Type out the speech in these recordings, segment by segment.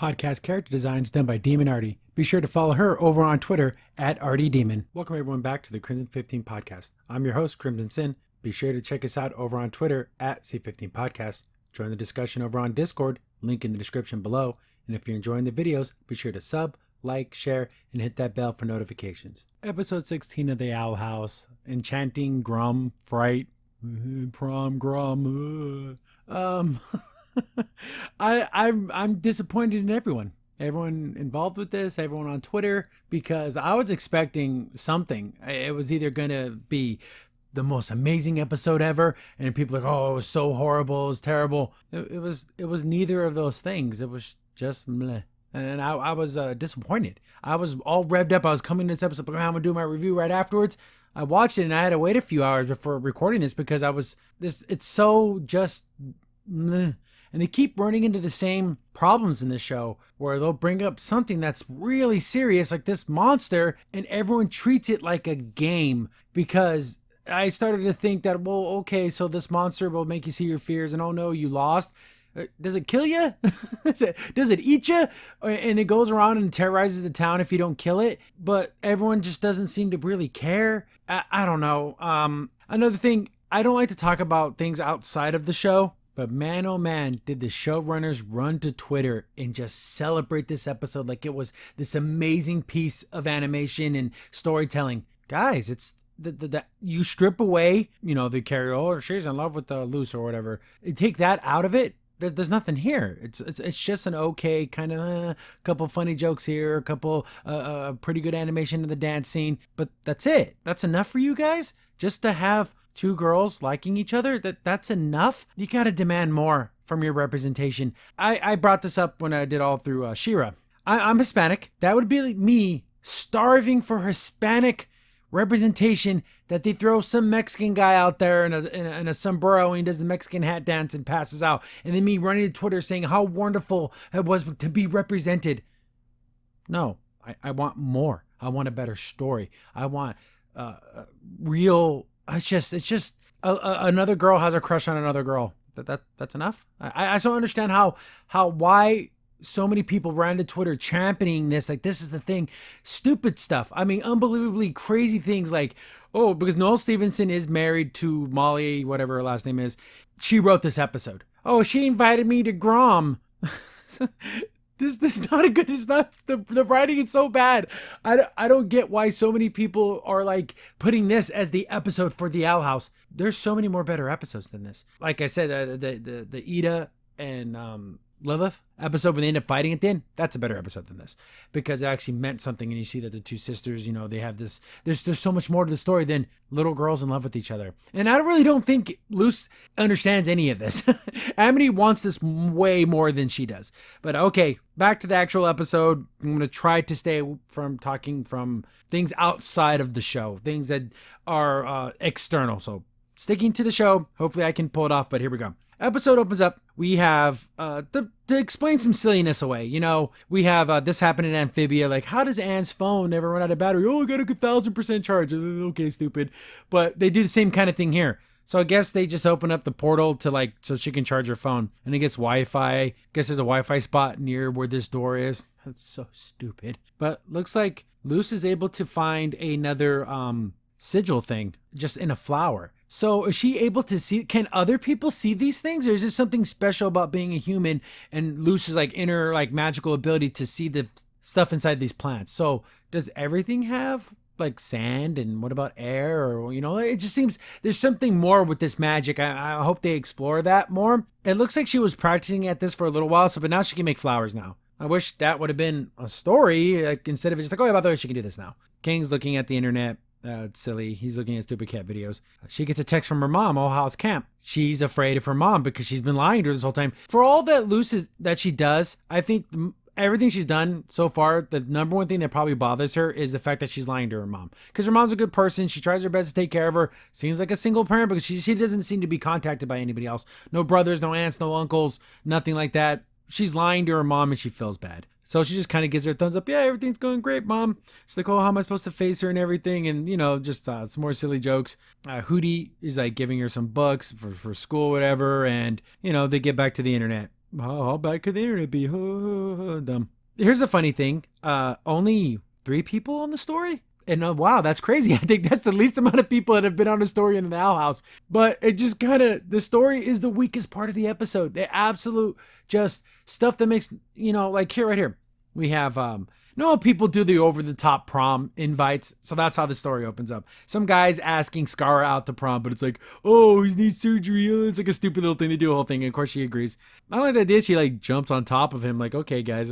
podcast character designs done by Demon Artie. Be sure to follow her over on Twitter at ArtieDemon. Welcome everyone back to the Crimson 15 podcast. I'm your host, Crimson Sin. Be sure to check us out over on Twitter at C15 Podcast. Join the discussion over on Discord, link in the description below. And if you're enjoying the videos, be sure to sub, like, share, and hit that bell for notifications. Episode 16 of the Owl House. Enchanting, Grom, Fright, Prom, Grom. I'm disappointed in everyone involved with this, everyone on Twitter, because I was expecting something. It was either gonna be the most amazing episode ever, and people are like, oh, it was so horrible, it was terrible. It was neither of those things. It was just meh. And I was disappointed. I was all revved up. I was coming to this episode, but I'm gonna do my review right afterwards. I watched it and I had to wait a few hours before recording this because it's so just meh. And they keep running into the same problems in the show where they'll bring up something that's really serious, like this monster, and everyone treats it like a game. Because I started to think that, well, okay, so this monster will make you see your fears, and oh no, you lost. Does it kill you? Does it eat you? And it goes around and terrorizes the town if you don't kill it. But everyone just doesn't seem to really care. I don't know. Another thing, I don't like to talk about things outside of the show. But man, oh man, did the showrunners run to Twitter and just celebrate this episode like it was this amazing piece of animation and storytelling. Guys, it's the you strip away, the character, oh, she's in love with the Luce or whatever. You take that out of it. There's nothing here. It's just an okay kind of couple funny jokes here, a couple pretty good animation in the dance scene, but that's it. That's enough for you guys? Just to have two girls liking each other? That's enough? You gotta demand more from your representation. I brought this up when I did all through She-Ra. I'm Hispanic. That would be like me starving for Hispanic representation, that they throw some Mexican guy out there in a sombrero and he does the Mexican hat dance and passes out. And then me running to Twitter saying how wonderful it was to be represented. No, I want more. I want a better story. I want real. It's just another girl has a crush on another girl. That's enough. I don't understand why so many people ran to Twitter championing this, like this is the thing. Stupid stuff. I mean, unbelievably crazy things like, oh, because Noel Stevenson is married to Molly, whatever her last name is. She wrote this episode. Oh, she invited me to Grom. This is not a good, it's not, the writing is so bad. I don't get why so many people are like putting this as the episode for the Owl House. There's so many more better episodes than this. Like I said, the Ida and Lilith episode when they end up fighting at the end, that's a better episode than this because it actually meant something. And you see that the two sisters, they have this, there's so much more to the story than little girls in love with each other. And I really don't think Luce understands any of this. Amity wants this way more than she does. But okay, back to the actual episode. I'm going to try to stay from talking from things outside of the show, things that are external. So sticking to the show, hopefully I can pull it off, but here we go. Episode opens up. We have, to explain some silliness away, we have this happened in Amphibia. Like, how does Anne's phone never run out of battery? Oh, I got a 1,000% charge. Okay, stupid. But they do the same kind of thing here. So I guess they just open up the portal to so she can charge her phone. And it gets Wi-Fi. I guess there's a Wi-Fi spot near where this door is. That's so stupid. But looks like Luce is able to find another sigil thing just in a flower. So is she able to see, can other people see these things? Or is there something special about being a human and Luce's inner magical ability to see the stuff inside these plants? So does everything have sand, and what about air? Or, it just seems there's something more with this magic. I hope they explore that more. It looks like she was practicing at this for a little while, but now she can make flowers now. I wish that would have been a story, instead of just oh yeah, by the way, she can do this now. King's looking at the internet. It's silly. He's looking at stupid cat videos. She gets a text from her mom. Oh, how's camp? She's afraid of her mom because she's been lying to her this whole time. For all that that she does, I think everything she's done so far, the number one thing that probably bothers her is the fact that she's lying to her mom. Because her mom's a good person. She tries her best to take care of her. Seems like a single parent because she doesn't seem to be contacted by anybody else. No brothers, no aunts, no uncles, nothing like that. She's lying to her mom and she feels bad. So she just kind of gives her a thumbs up. Yeah, everything's going great, Mom. She's like, oh, how am I supposed to face her and everything? And, just some more silly jokes. Hootie is giving her some books for school, whatever. And, they get back to the internet. How bad could the internet be? Dumb. Here's a funny thing. Only 3 people on the story? And wow, that's crazy. I think that's the least amount of people that have been on a story in the Owl House. But it just kind of, the story is the weakest part of the episode. The absolute just stuff that makes, like here, right here. We have, people do the over the top prom invites. So that's how the story opens up. Some guy's asking Scar out to prom, but it's like, oh, he needs surgery. It's like a stupid little thing. They do a whole thing. And of course she agrees. I don't like that idea. She like jumps on top of him. Like, okay, guys,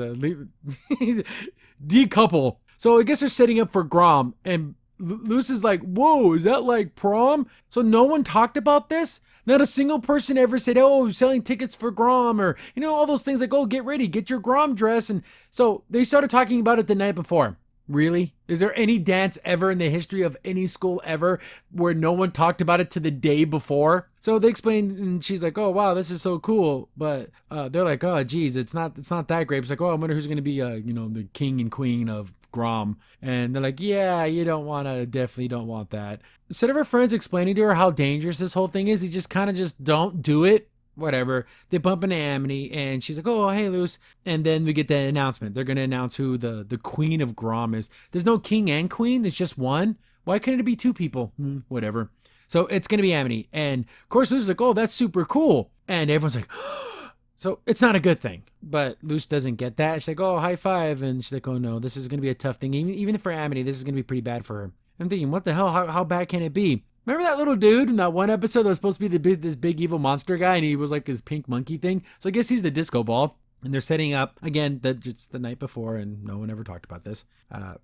decouple. So I guess they're setting up for Grom, and Luce is like, whoa, is that like prom? So no one talked about this? Not a single person ever said, oh, selling tickets for Grom, or, all those things like, oh, get ready, get your Grom dress. And so they started talking about it the night before. Really? Is there any dance ever in the history of any school ever where no one talked about it to the day before? So they explained, and she's like, oh, wow, this is so cool. But they're like, oh, geez, it's not that great. It's like, oh, I wonder who's going to be, the king and queen of Grom. And they're like, yeah, definitely don't want that. Instead of her friends explaining to her how dangerous this whole thing is, they just kind of just don't do it. Whatever. They bump into Amity, and she's like, oh, hey, Luce. And then we get the announcement. They're going to announce who the queen of Grom is. There's no king and queen. There's just one. Why couldn't it be 2 people? Whatever. So it's going to be Amity. And of course, Luce is like, oh, that's super cool. And everyone's like, so it's not a good thing. But Luce doesn't get that. She's like, oh, high five. And she's like, oh, no, this is going to be a tough thing. Even for Amity, this is going to be pretty bad for her. I'm thinking, what the hell? How bad can it be? Remember that little dude in that one episode that was supposed to be this big evil monster guy, and he was like his pink monkey thing? So I guess he's the disco ball. And they're setting up, again, it's the night before, and no one ever talked about this.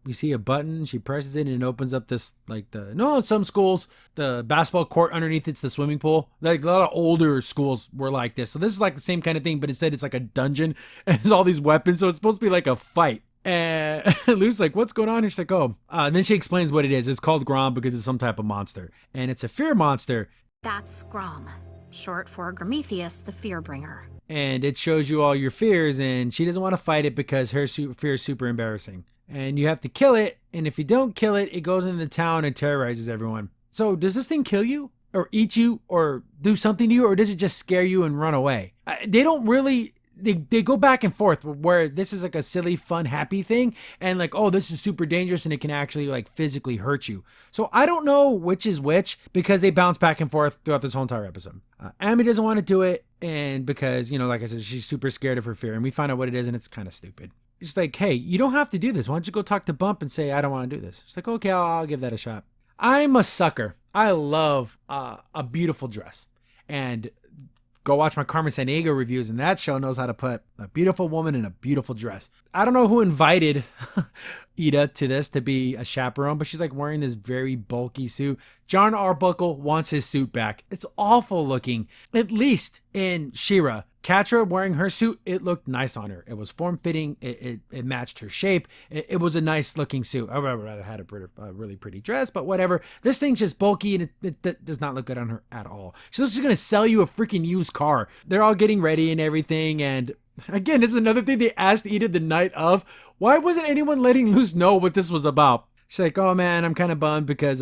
We see a button, she presses it, and it opens up this, some schools, the basketball court underneath it's the swimming pool. Like, a lot of older schools were like this. So this is like the same kind of thing, but instead it's like a dungeon, and there's all these weapons, so it's supposed to be like a fight. And Lu's like, what's going on? And she's like, oh. And then she explains what it is. It's called Grom because it's some type of monster. And it's a fear monster. That's Grom, short for Prometheus, the fear bringer. And it shows you all your fears, and she doesn't want to fight it because her fear is super embarrassing. And you have to kill it, and if you don't kill it, it goes into the town and terrorizes everyone. So does this thing kill you? Or eat you? Or do something to you? Or does it just scare you and run away? They don't really... They go back and forth where this is like a silly, fun, happy thing, and like, oh, this is super dangerous and it can actually like physically hurt you. So I don't know which is which because they bounce back and forth throughout this whole entire episode. Amy doesn't want to do it, and because, like I said, she's super scared of her fear, and we find out what it is, and it's kind of stupid. It's like, hey, you don't have to do this. Why don't you go talk to Bump and say, I don't want to do this? It's like, okay, I'll give that a shot. I'm a sucker. I love a beautiful dress. And go watch my Carmen Sandiego reviews, and that show knows how to put a beautiful woman in a beautiful dress. I don't know who invited Ida to this to be a chaperone, but she's like wearing this very bulky suit. John Arbuckle wants his suit back. It's awful looking. At least in She-Ra, Catra wearing her suit, it looked nice on her. It was form-fitting. It matched her shape. It was a nice-looking suit. I would rather had a really pretty dress, but whatever. This thing's just bulky, and it does not look good on her at all. She's just going to sell you a freaking used car. They're all getting ready and everything, and again, this is another thing they asked Ida the night of. Why wasn't anyone letting Luce know what this was about? She's like, oh man, I'm kind of bummed because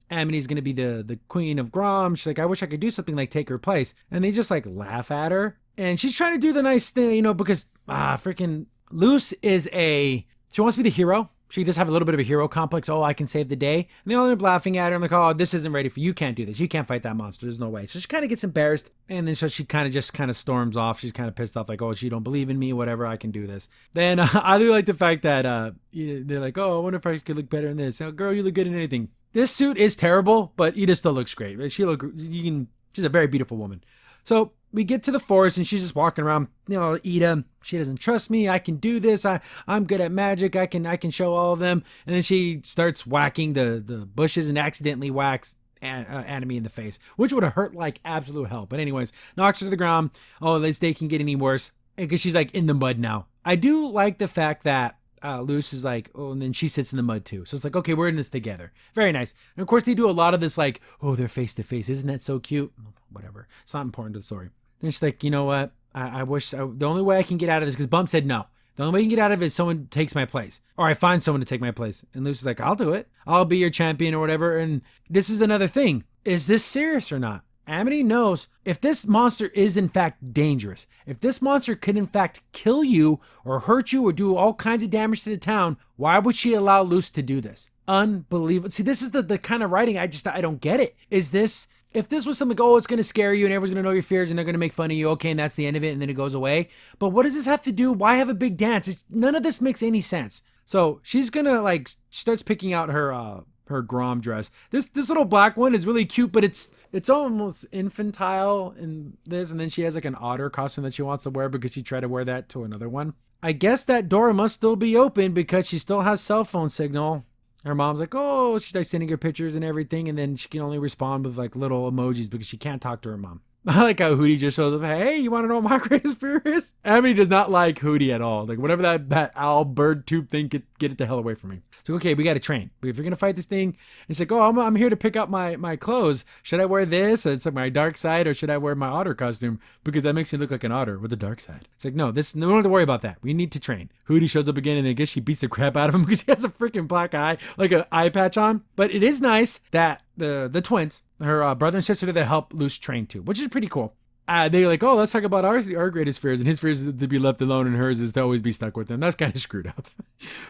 Amity's going to be the queen of Grom. She's like, I wish I could do something like take her place. And they just like laugh at her. And she's trying to do the nice thing, because freaking Luce she wants to be the hero. She just have a little bit of a hero complex. Oh, I can save the day. And they all end up laughing at her. I'm like, oh, this isn't ready for you. You can't do this. You can't fight that monster. There's no way. So she kind of gets embarrassed. And then so she kind of storms off. She's kind of pissed off. Like, oh, you don't believe in me. Whatever. I can do this. Then I do like the fact that they're like, oh, I wonder if I could look better in this. Oh, girl, you look good in anything. This suit is terrible, but Ida still looks great. She's a very beautiful woman. So we get to the forest and she's just walking around, Ida, she doesn't trust me. I can do this. I'm good at magic. I can show all of them. And then she starts whacking the bushes and accidentally whacks Anime in the face, which would have hurt like absolute hell. But anyways, knocks her to the ground. Oh, this day can get any worse. Because she's like in the mud now. I do like the fact that Luce is like, oh, and then she sits in the mud too. So it's like, okay, we're in this together. Very nice. And of course they do a lot of this like, oh, they're face to face. Isn't that so cute? Whatever. It's not important to the story. Then she's like, you know what? I wish the only way I can get out of this, because Bump said no. The only way you can get out of it is someone takes my place. Or I find someone to take my place. And Lucy's like, I'll do it. I'll be your champion or whatever. And this is another thing. Is this serious or not? Amity knows if this monster is in fact dangerous, if this monster could in fact kill you or hurt you or do all kinds of damage to the town, why would she allow Luce to do this? Unbelievable. See, this is the kind of writing I don't get it. Is this, if this was something, oh, it's going to scare you and everyone's going to know your fears and they're going to make fun of you, okay, and that's the end of it and then it goes away. But what does this have to do? Why have a big dance? None of this makes any sense. So she's going to like, starts picking out her Grom dress. This little black one is really cute, but it's almost infantile in this, and then she has like an otter costume that she wants to wear because she tried to wear that to another one. I guess that door must still be open because she still has cell phone signal. Her mom's like, oh, she starts sending her pictures and everything, and then she can only respond with like little emojis because she can't talk to her mom. I like how Hootie just shows up. Hey, you want to know what my greatest fear is? Amity does not like Hootie at all. Like, whatever that owl bird tube thing, get it the hell away from me. So, okay, we got to train. But if you're going to fight this thing, it's like, oh, I'm here to pick up my clothes. Should I wear this? It's like my dark side, or should I wear my otter costume? Because that makes me look like an otter with the dark side. It's like, no, we don't have to worry about that. We need to train. Hootie shows up again, and I guess she beats the crap out of him because he has a freaking black eye, like an eye patch on. But it is nice that the twins, her brother and sister, that help Luce train too, which is pretty cool. They're like, oh, let's talk about our greatest fears. And his fears is to be left alone, and hers is to always be stuck with him. That's kind of screwed up.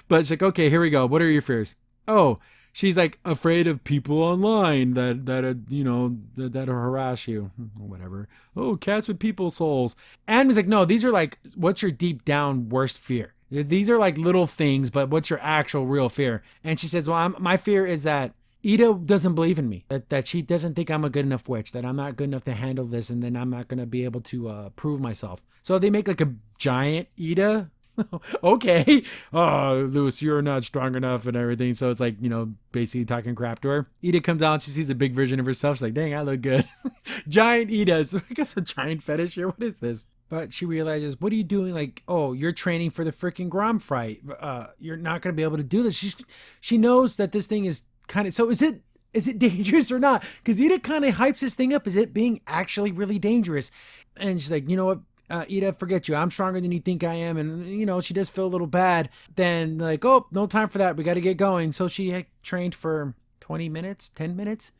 But it's like, okay, here we go. What are your fears? Oh, she's like afraid of people online that harass you, whatever. Oh, cats with people souls. And he's like, no, these are like, what's your deep down worst fear? These are like little things, but what's your actual real fear? And she says, well, my fear is that Ida doesn't believe in me, that she doesn't think I'm a good enough witch, that I'm not good enough to handle this, and then I'm not going to be able to prove myself. So they make like a giant Ida. Okay. Oh, Luce, you're not strong enough and everything. So it's like, basically talking crap to her. Ida comes out, she sees a big version of herself. She's like, dang, I look good. Giant Ida. So I guess a giant fetish here. What is this? But she realizes, what are you doing? Like, oh, you're training for the freaking Grom Fright. You're not going to be able to do this. She knows that this thing is kind of, so is it dangerous or not? Because Ida kind of hypes this thing up as it being actually really dangerous. And she's like, you know what, Ida, forget you. I'm stronger than you think I am. And, she does feel a little bad. Then like, oh, no time for that. We got to get going. So she had trained for 20 minutes, 10 minutes.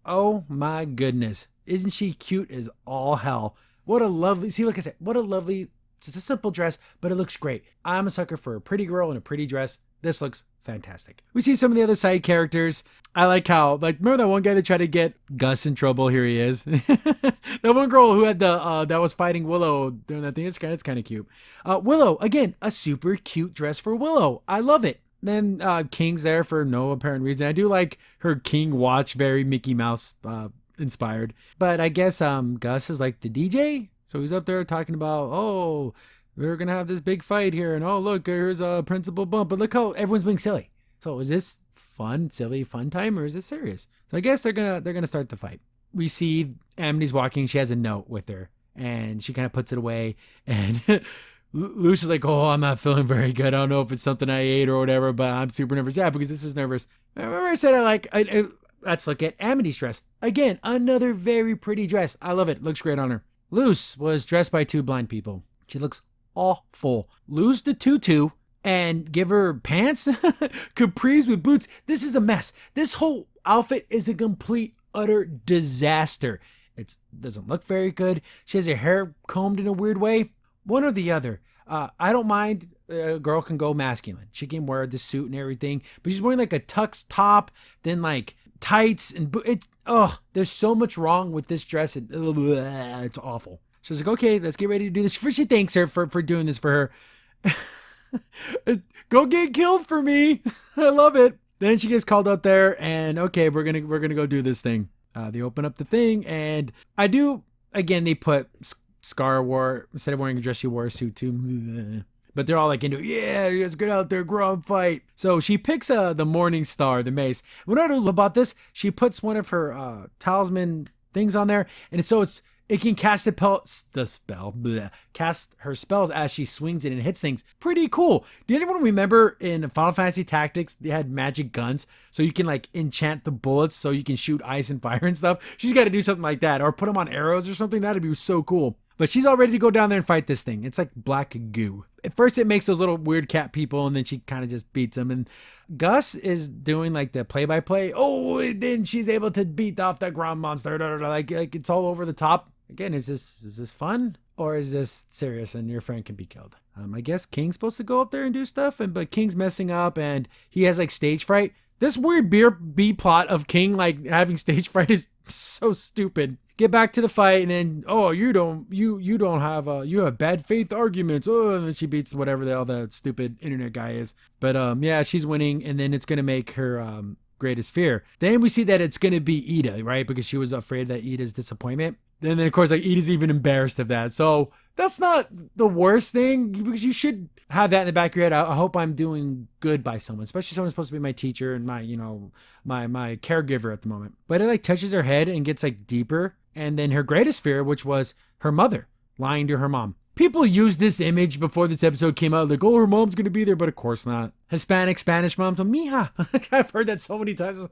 Oh my goodness. Isn't she cute as all hell? What a lovely, see, like I said, what a lovely, it's a simple dress, but it looks great. I'm a sucker for a pretty girl in a pretty dress. This looks fantastic. We see some of the other side characters. I like how, remember that one guy that tried to get Gus in trouble? Here he is. That one girl who had that was fighting Willow doing that thing. It's kind of cute. Willow, again, a super cute dress for Willow. I love it. Then King's there for no apparent reason. I do like her King watch, very Mickey Mouse inspired. But I guess Gus is like the DJ. So he's up there talking about, oh, we're going to have this big fight here. And oh, look, here's a principal bump. But look how everyone's being silly. So is this fun, silly, fun time, or is it serious? So I guess they're gonna start the fight. We see Amity's walking. She has a note with her, and she kind of puts it away. And Luce is like, oh, I'm not feeling very good. I don't know if it's something I ate or whatever, but I'm super nervous. Yeah, because this is nervous. Remember I said let's look at Amity's dress. Again, another very pretty dress. I love it. Looks great on her. Luce was dressed by two blind people. She looks awful. Lose the tutu and give her pants, capris with boots. This is a mess. This whole outfit is a complete, utter disaster. It doesn't look very good. She has her hair combed in a weird way. One or the other. I don't mind. A girl can go masculine. She can wear the suit and everything, but she's wearing like a tux top, then like tights and there's so much wrong with this dress. It's awful. So she's like, okay, let's get ready to do this. First, she thanks her for doing this for her. Go get killed for me. I love it. Then she gets called up there, and okay, we're gonna go do this thing. They open up the thing, and they put Scar wore, instead of wearing a dress, she wore a suit too. But they're all like into, yeah, let's get out there, Grom fight. So she picks the Morning Star, the mace. What I love about this, she puts one of her talisman things on there, and it can cast cast her spells as she swings it and hits things. Pretty cool. Do anyone remember in Final Fantasy Tactics, they had magic guns, so you can like enchant the bullets so you can shoot ice and fire and stuff? She's got to do something like that, or put them on arrows or something. That'd be so cool. But she's all ready to go down there and fight this thing. It's like black goo. At first it makes those little weird cat people, and then she kind of just beats them. And Gus is doing like the play-by-play. Oh, and then she's able to beat off that Grom monster. Like it's all over the top. Again, is this fun? Or is this serious and your friend can be killed? I guess King's supposed to go up there and do stuff, but King's messing up and he has like stage fright. This weird B plot of King like having stage fright is so stupid. Get back to the fight, and then you have bad faith arguments. Oh, and then she beats whatever the hell the stupid internet guy is. But yeah, she's winning, and then it's gonna make her greatest fear. Then we see that it's gonna be Ida, right? Because she was afraid that Ida's disappointment. And then of course like Ida's even embarrassed of that. So that's not the worst thing, because you should have that in the back of your head. I hope I'm doing good by someone, especially someone who's supposed to be my teacher and my, my caregiver at the moment. But it like touches her head and gets like deeper. And then her greatest fear, which was her mother lying to her mom. People used this image before this episode came out, like, oh, her mom's going to be there, but of course not. Hispanic, Spanish moms, oh, mija. I've heard that so many times.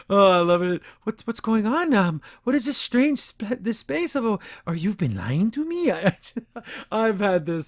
Oh, I love it. What's going on? What is this strange, this space of, or you've been lying to me? I've had this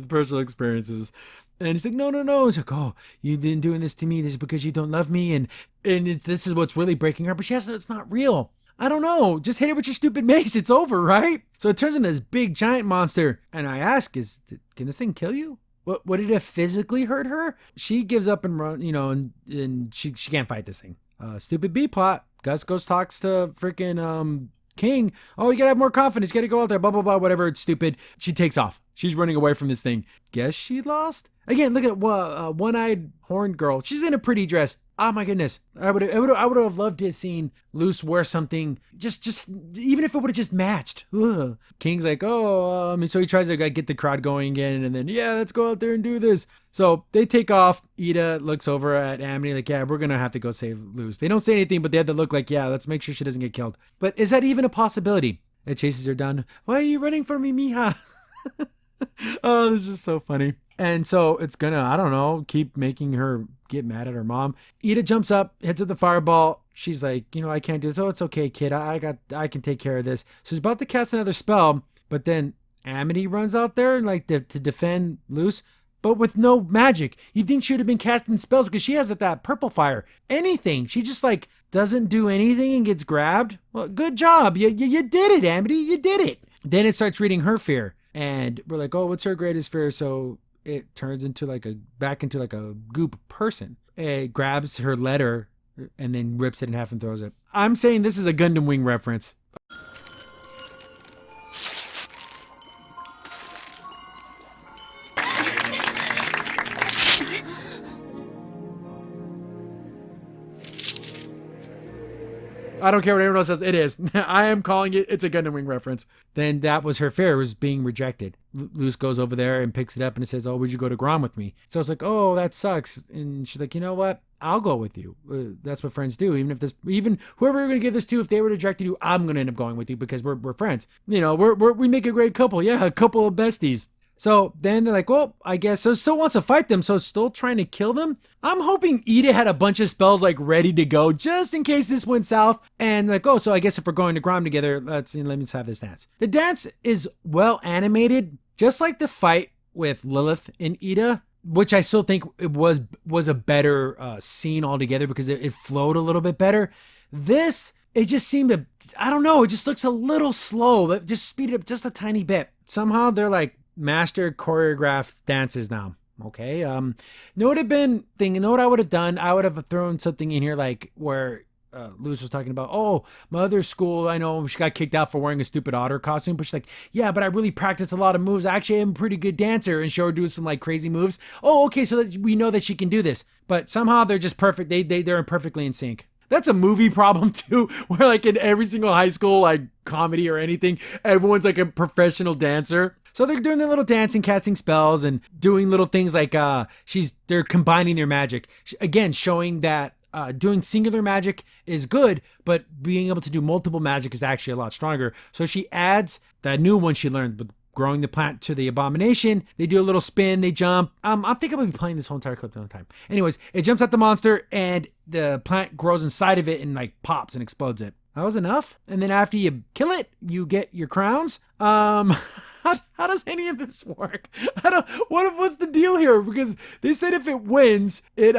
personal experiences. And he's like, no. It's like, oh, you've been doing this to me. This is because you don't love me. And this is what's really breaking her. But she has it's not real. I don't know. Just hit it with your stupid mace. It's over, right? So it turns into this big giant monster. And I ask, can this thing kill you? What did it physically hurt her? She gives up and run, and she can't fight this thing. Stupid B plot. Gus goes talks to freaking King. Oh, you gotta have more confidence. You gotta go out there. Blah, blah, blah. Whatever. It's stupid. She takes off. She's running away from this thing. Guess she lost? Again, look at one-eyed horned girl. She's in a pretty dress. Oh my goodness. I would have loved to have seen Luce wear something just even if it would have just matched. Ugh. King's like, so he tries to get the crowd going again, and then, yeah, let's go out there and do this. So they take off. Ida looks over at Amity like, yeah, we're going to have to go save Luce. They don't say anything, but they have to look like, yeah, let's make sure she doesn't get killed. But is that even a possibility? It chases her down. Why are you running for me, mija? Oh, this is so funny. And so it's gonna, I don't know, keep making her get mad at her mom. Ida jumps up, hits with the fireball. She's like, I can't do this. Oh, it's okay, kid. I can take care of this. So she's about to cast another spell, but then Amity runs out there like to defend Luce, but with no magic. You'd think she would have been casting spells because she has that purple fire. Anything. She just like doesn't do anything and gets grabbed. Well, good job. You did it, Amity. You did it. Then it starts reading her fear. And we're like, oh, what's her greatest fear? So it turns into back into a goop person. It grabs her letter and then rips it in half and throws it. I'm saying this is a Gundam Wing reference. I don't care what anyone else says. It is. I am calling it. It's a Gundam Wing reference. Then that was her fear, was being rejected. Luce goes over there and picks it up and it says, oh, would you go to Grom with me? So it's like, oh, that sucks. And she's like, you know what? I'll go with you. That's what friends do. Even whoever we're going to give this to, if they were to reject you, I'm going to end up going with you because we're friends. We make a great couple. Yeah, a couple of besties. So then they're like, well, I guess so still wants to fight them, so still trying to kill them. I'm hoping Ida had a bunch of spells like ready to go just in case this went south. And like, oh, so I guess if we're going to Grom together, let me just have this dance. The dance is well animated, just like the fight with Lilith and Ida, which I still think it was a better scene altogether because it flowed a little bit better. This, it just seemed to, I don't know, it just looks a little slow, but just speed it up just a tiny bit. Somehow they're like master choreographed dances now. Okay. Know what I would have done? I would have thrown something in here like where Luce was talking about, oh, my other school, I know she got kicked out for wearing a stupid otter costume, but she's like, yeah, but I really practiced a lot of moves. I actually am a pretty good dancer, and show her doing some like crazy moves. Oh, okay, so that we know that she can do this. But somehow they're just perfect. They're perfectly in sync. That's a movie problem too, where like in every single high school like comedy or anything, everyone's like a professional dancer. So they're doing their little dancing, casting spells, and doing little things like they're combining their magic. Again, showing that doing singular magic is good, but being able to do multiple magic is actually a lot stronger. So she adds that new one she learned with growing the plant to the abomination. They do a little spin, they jump. I think I'm gonna be playing this whole entire clip the whole time. Anyways, it jumps at the monster and the plant grows inside of it and like pops and explodes it. That was enough. And then after you kill it, you get your crowns. How does any of this work? What's the deal here? Because they said if it wins, it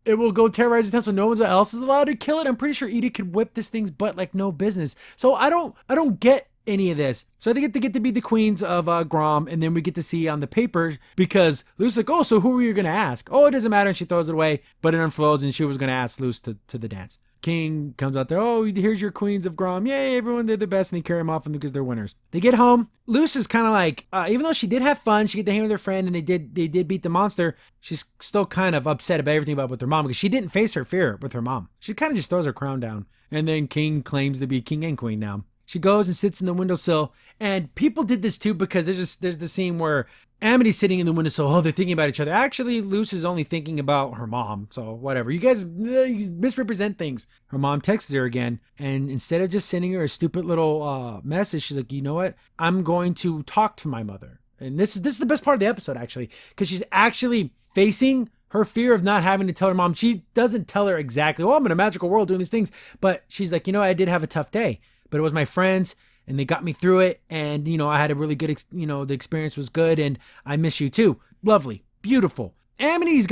will go terrorize the town, so no one else is allowed to kill it. I'm pretty sure Edith could whip this thing's butt like no business. So I don't get any of this. So they get to be the queens of Grom, and then we get to see on the paper, because Lucy's like, oh, so who were you gonna ask? Oh, it doesn't matter, and she throws it away, but it unfolds, and she was gonna ask Luce to the dance. King comes out there, oh, here's your queens of Grom. Yay, everyone did the best, and they carry them off because they're winners. They get home. Luce is kind of like, even though she did have fun, she get to hang with her friend, and they did beat the monster, she's still kind of upset about everything with her mom, because she didn't face her fear with her mom. She kind of just throws her crown down. And then King claims to be king and queen now. She goes and sits in the windowsill, and people did this too, because there's the scene where Amity's sitting in the windowsill. Oh, they're thinking about each other. Actually, Luce is only thinking about her mom, so whatever. You guys misrepresent things. Her mom texts her again, and instead of just sending her a stupid little message, she's like, you know what? I'm going to talk to my mother. And this is the best part of the episode, actually, because she's actually facing her fear of not having to tell her mom. She doesn't tell her exactly, oh, I'm in a magical world doing these things, but she's like, I did have a tough day, but it was my friends, and they got me through it, and, I had a really good, the experience was good, and I miss you too. Lovely. Beautiful. Amity's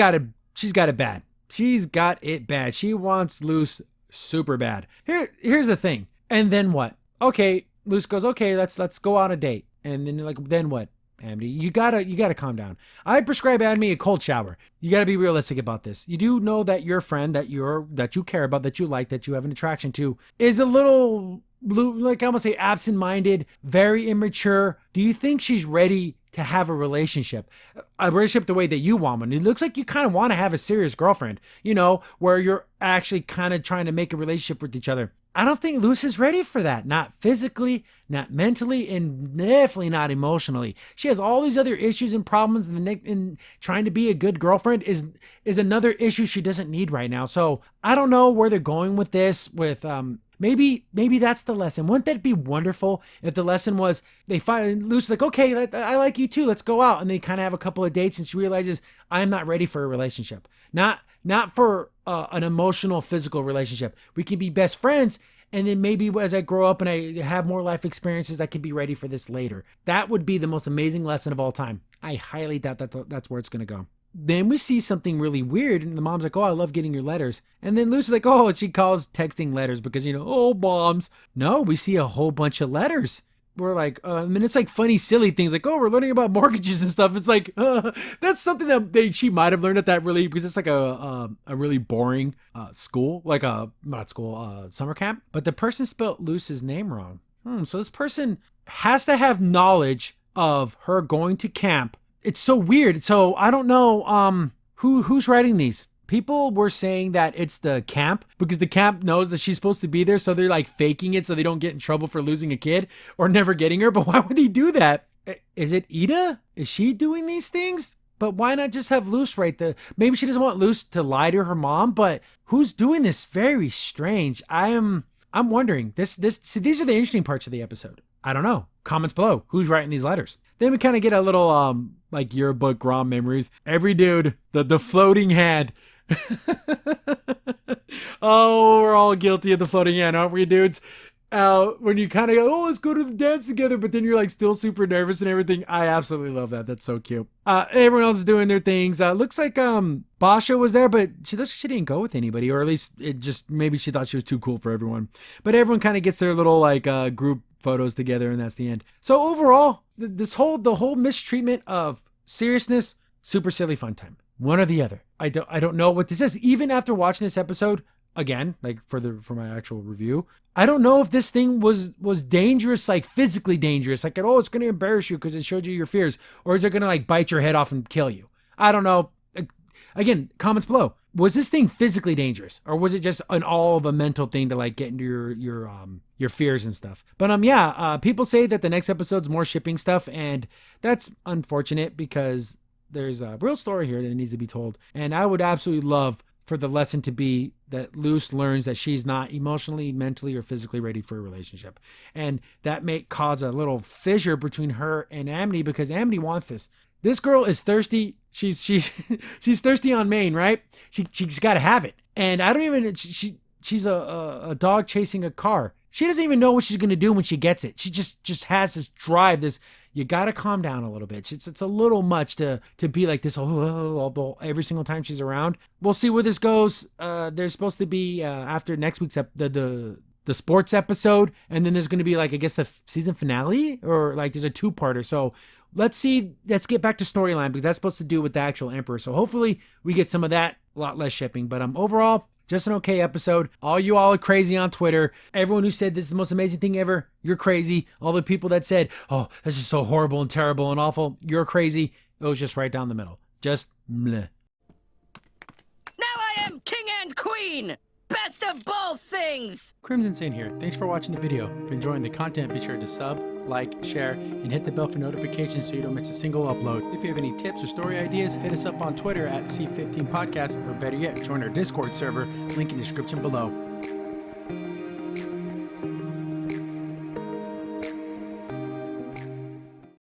she's got it bad. She's got it bad. She wants Luce super bad. Here's the thing. And then what? Okay, Luce goes, okay, let's go on a date. And then you're like, then what? Amity, you gotta calm down. I prescribe Amity a cold shower. You gotta be realistic about this. You do know that your friend that you care about, that you like, that you have an attraction to, is a little like, I'm gonna say absent-minded, very immature. Do you think she's ready to have a relationship the way that you want one? It looks like you kind of want to have a serious girlfriend, where you're actually kind of trying to make a relationship with each other. I don't think Luce is ready for that. Not physically, not mentally, and definitely not emotionally. She has all these other issues and problems, and trying to be a good girlfriend is another issue she doesn't need right now. So I don't know where they're going with this. Maybe that's the lesson. Wouldn't that be wonderful if the lesson was they find Lucy's like, okay, I like you too, let's go out, and they kind of have a couple of dates, and she realizes I'm not ready for a relationship, not for an emotional, physical relationship. We can be best friends, and then maybe as I grow up and I have more life experiences, I can be ready for this later. That would be the most amazing lesson of all time. I highly doubt that's where it's gonna go. Then we see something really weird, and the mom's like, oh, I love getting your letters. And then Lucy's like, oh, she calls texting letters because, oh, moms. No, we see a whole bunch of letters. We're like, it's like funny, silly things like, oh, we're learning about mortgages and stuff. It's like, that's something that she might have learned at that because it's like a really boring school, like summer camp. But the person spelled Lucy's name wrong. So this person has to have knowledge of her going to camp. It's so weird. So I don't know who's writing these. People were saying that it's the camp because the camp knows that she's supposed to be there, so they're like faking it so they don't get in trouble for losing a kid or never getting her. But why would they do that? Is it Ida? Is she doing these things? But why not just have Luce write maybe she doesn't want Luce to lie to her mom, but who's doing this? Very strange. I'm wondering. See, these are the interesting parts of the episode. I don't know. Comments below. Who's writing these letters? Then we kind of get a little like yearbook Grom memories. Every dude, the floating hand. Oh, we're all guilty of the floating hand, aren't we, dudes? When you kind of go, oh, let's go to the dance together, but then you're like still super nervous and everything. I absolutely love that. That's so cute. Everyone else is doing their things. Looks like Basha was there, but she didn't go with anybody, or at least maybe she thought she was too cool for everyone. But everyone kind of gets their little like group photos together, and that's the end. So overall, the whole mistreatment of seriousness, super silly fun time. One or the other. I don't know what this is. Even after watching this episode again, like for my actual review, I don't know if this thing was dangerous, like physically dangerous, like it's going to embarrass you because it showed you your fears, or is it going to like bite your head off and kill you? I don't know. Again, comments below. Was this thing physically dangerous, or was it just an all of a mental thing to like get into your fears and stuff? But people say that the next episode's more shipping stuff, and that's unfortunate because there's a real story here that needs to be told. And I would absolutely love for the lesson to be that Luce learns that she's not emotionally, mentally, or physically ready for a relationship. And that may cause a little fissure between her and Amity, because Amity wants this. This girl is thirsty. She's thirsty on Maine, right? She's got to have it. And I don't even, she's a dog chasing a car. She doesn't even know what she's going to do when she gets it. She just has this drive, this, you got to calm down a little bit. It's a little much to be like this every single time she's around. We'll see where this goes. There's supposed to be, after next week's, the sports episode, and then there's going to be like, I guess the season finale, or like there's a 2-parter. So let's get back to storyline, because that's supposed to do with the actual Emperor. So hopefully we get some of that, a lot less shipping. But overall, just an okay episode. All you all are crazy on Twitter. Everyone who said this is the most amazing thing ever, you're crazy. All the people that said, oh, this is so horrible and terrible and awful, you're crazy. It was just right down the middle. Just meh. Now I am king and queen! Best of both things! Crimson Saint here. Thanks for watching the video. If you're enjoying the content, be sure to sub, like, share, and hit the bell for notifications so you don't miss a single upload. If you have any tips or story ideas, hit us up on Twitter at C15Podcast, or better yet, join our Discord server, link in the description below.